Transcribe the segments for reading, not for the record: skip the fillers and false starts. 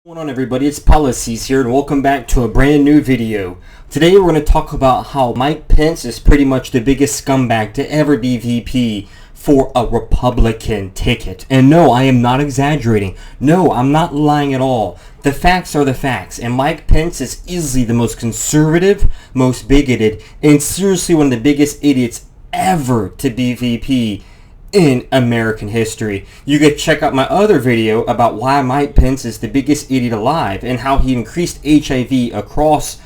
What's going on, everybody? It's Policies here, and welcome back to a brand new video. Today we're going to talk about how Mike Pence is pretty much the biggest scumbag to ever be VP for a Republican ticket. And no, I am not exaggerating. No, I'm not lying at all. The facts are the facts, and Mike Pence is easily the most conservative, most bigoted, and seriously one of the biggest idiots ever to be VP in American history. You could check out my other video about why Mike Pence is the biggest idiot alive and how he increased HIV across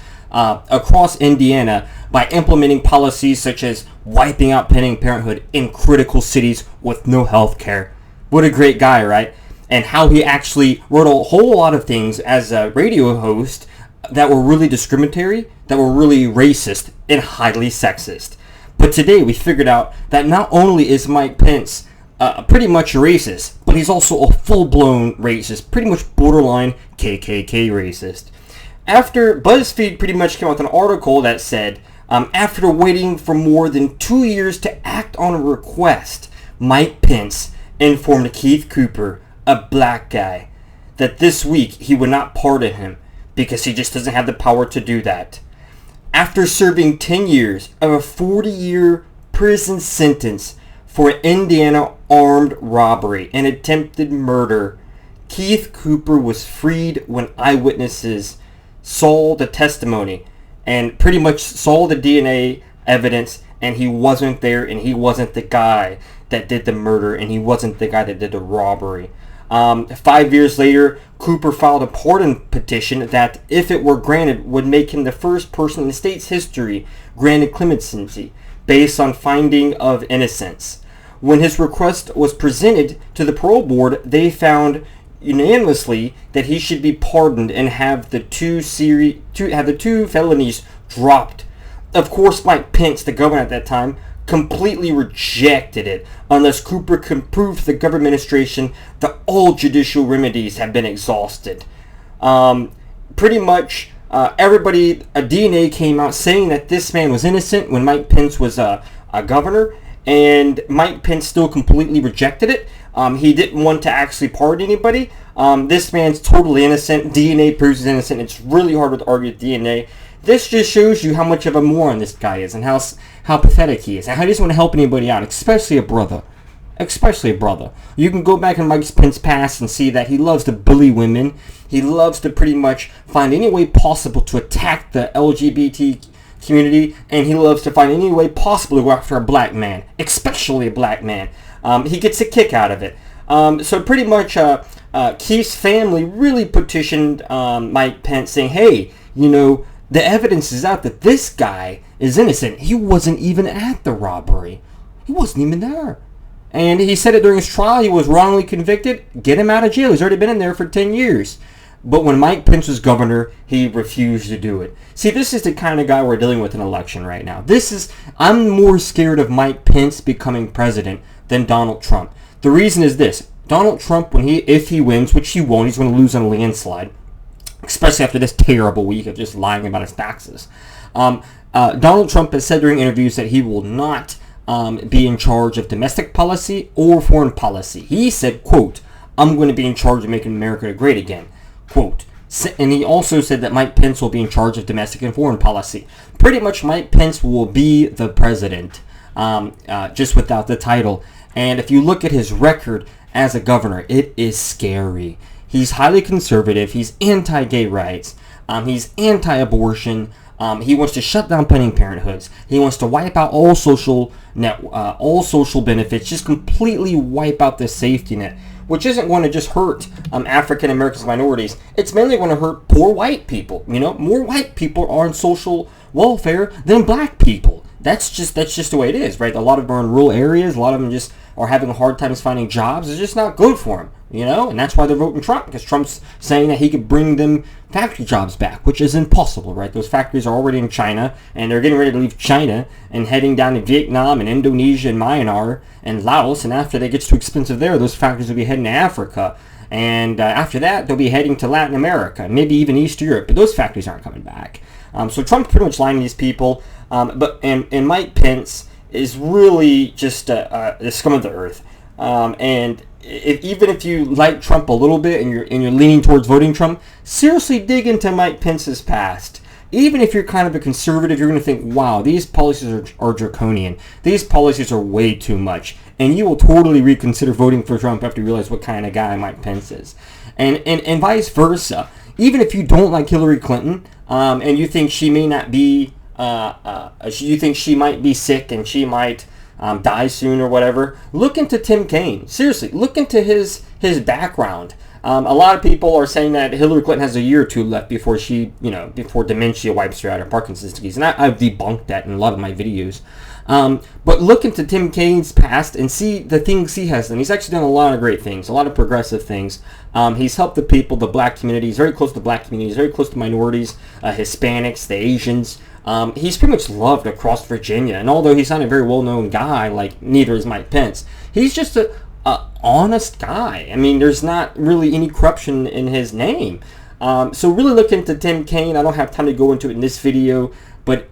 Indiana by implementing policies such as wiping out Planned Parenthood in critical cities with no health care. What a great guy, right? And how he actually wrote a whole lot of things as a radio host that were really discriminatory, that were really racist, and highly sexist. But today we figured out that not only is Mike Pence pretty much a racist, but he's also a full-blown racist, pretty much borderline KKK racist. After BuzzFeed pretty much came out with an article that said, after waiting for more than 2 years to act on a request, Mike Pence informed Keith Cooper, a black guy, that this week he would not pardon him because he just doesn't have the power to do that. After serving 10 years of a 40-year prison sentence for Indiana armed robbery and attempted murder, Keith Cooper was freed when eyewitnesses saw the testimony and pretty much saw the DNA evidence, and he wasn't there, and he wasn't the guy that did the murder, and he wasn't the guy that did the robbery. 5 years later, Cooper filed a pardon petition that, if it were granted, would make him the first person in the state's history granted clemency based on finding of innocence. When his request was presented to the parole board, they found unanimously that he should be pardoned and have the two felonies dropped. Of course, Mike Pence, the governor at that time, completely rejected it unless Cooper can prove to the government administration that all judicial remedies have been exhausted. Pretty much everybody, DNA came out saying that this man was innocent when Mike Pence was a governor, and Mike Pence still completely rejected it. He didn't want to actually pardon anybody. This man's totally innocent. DNA proves he's innocent. It's really hard to argue with DNA. This just shows you how much of a moron this guy is, and how pathetic he is, and how he doesn't want to help anybody out, especially a brother. You can go back in Mike Pence's past and see that he loves to bully women. He loves to pretty much find any way possible to attack the LGBT community, and he loves to find any way possible to go after a black man, especially a black man. He gets a kick out of it. So pretty much Keith's family really petitioned Mike Pence saying, hey, the evidence is out that this guy is innocent. He wasn't even at the robbery. He wasn't even there. And he said it during his trial. He was wrongly convicted. Get him out of jail. He's already been in there for 10 years. But when Mike Pence was governor, he refused to do it. See, this is the kind of guy we're dealing with in an election right now. I'm more scared of Mike Pence becoming president than Donald Trump. The reason is this. Donald Trump, if he wins, which he won't, he's going to lose on a landslide, especially after this terrible week of just lying about his taxes. Donald Trump has said during interviews that he will not be in charge of domestic policy or foreign policy. He said, quote, I'm going to be in charge of making America great again, quote. And he also said that Mike Pence will be in charge of domestic and foreign policy. Pretty much Mike Pence will be the president, just without the title. And if you look at his record as a governor, it is scary. He's highly conservative. He's anti-gay rights. He's anti-abortion. He wants to shut down Planned Parenthoods. He wants to wipe out all social benefits. Just completely wipe out the safety net, which isn't going to just hurt African Americans and minorities. It's mainly going to hurt poor white people. More white people are on social welfare than black people. That's just the way it is, right? A lot of them are in rural areas. A lot of them just are having hard times finding jobs. It's just not good for them. And that's why they're voting Trump, because Trump's saying that he could bring them factory jobs back, which is impossible, right? Those factories are already in China, and they're getting ready to leave China and heading down to Vietnam and Indonesia and Myanmar and Laos, and after that gets too expensive there, those factories will be heading to Africa, and after that, they'll be heading to Latin America, maybe even East Europe, but those factories aren't coming back. So Trump's pretty much lying to these people, and Mike Pence is really just the scum of the earth. And even if you like Trump a little bit and you're leaning towards voting Trump, seriously dig into Mike Pence's past. Even if you're kind of a conservative, you're going to think, wow, these policies are draconian. These policies are way too much. And you will totally reconsider voting for Trump after you realize what kind of guy Mike Pence is. And vice versa. Even if you don't like Hillary Clinton, and you think she may not be, you think she might be sick and she might die soon or whatever, look into Tim Kaine. Seriously, look into his background. A lot of people are saying that Hillary Clinton has a year or two left before before dementia wipes her out, or Parkinson's disease, and I've debunked that in a lot of my videos. But look into Tim Kaine's past and see the things he has done. He's actually done a lot of great things, a lot of progressive things. He's helped the people, the black community. He's very close to the black community. He's very close to minorities, Hispanics, the Asians. He's pretty much loved across Virginia. And although he's not a very well-known guy, like neither is Mike Pence, he's just a honest guy. I mean, there's not really any corruption in his name. So really look into Tim Kaine. I don't have time to go into it in this video. But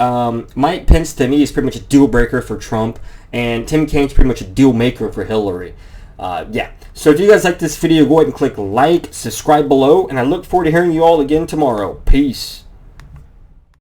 Mike Pence, to me, is pretty much a deal breaker for Trump. And Tim Kaine's pretty much a deal maker for Hillary. Yeah. So if you guys like this video, go ahead and click like, subscribe below. And I look forward to hearing you all again tomorrow. Peace.